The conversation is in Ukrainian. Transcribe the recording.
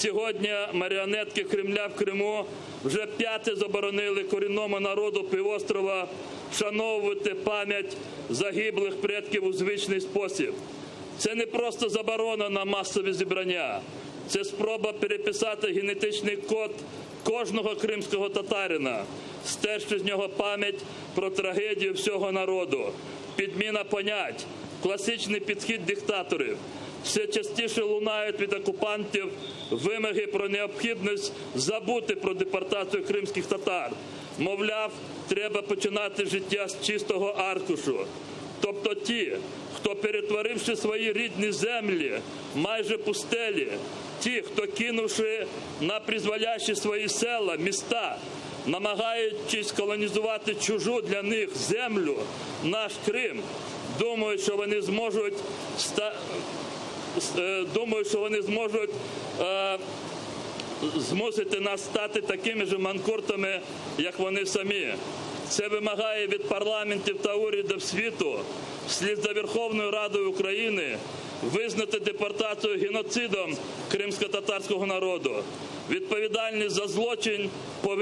Сьогодні маріонетки Кремля в Криму вже вп'яте заборонили корінному народу півострова вшановувати пам'ять загиблих предків у звичний спосіб. Це не просто заборона на масові зібрання, це спроба переписати генетичний код кожного кримського татарина, стерши з нього пам'ять про трагедію всього народу, підміна понять, класичний підхід диктаторів. Все частіше лунають від окупантів вимоги про необхідність забути про депортацію кримських татар. Мовляв, треба починати життя з чистого аркушу. Тобто ті, хто, перетворивши свої рідні землі, майже пустелі, ті, хто, кинувши на призволяще свої села, міста, намагаючись колонізувати чужу для них землю, наш Крим, думають, що вони зможуть змусити нас стати такими ж манкуртами, як вони самі. Це вимагає від парламентів та урядів світу, вслід за Верховною Радою України, визнати депортацію геноцидом кримсько-татарського народу. Відповідальність за злочин повинна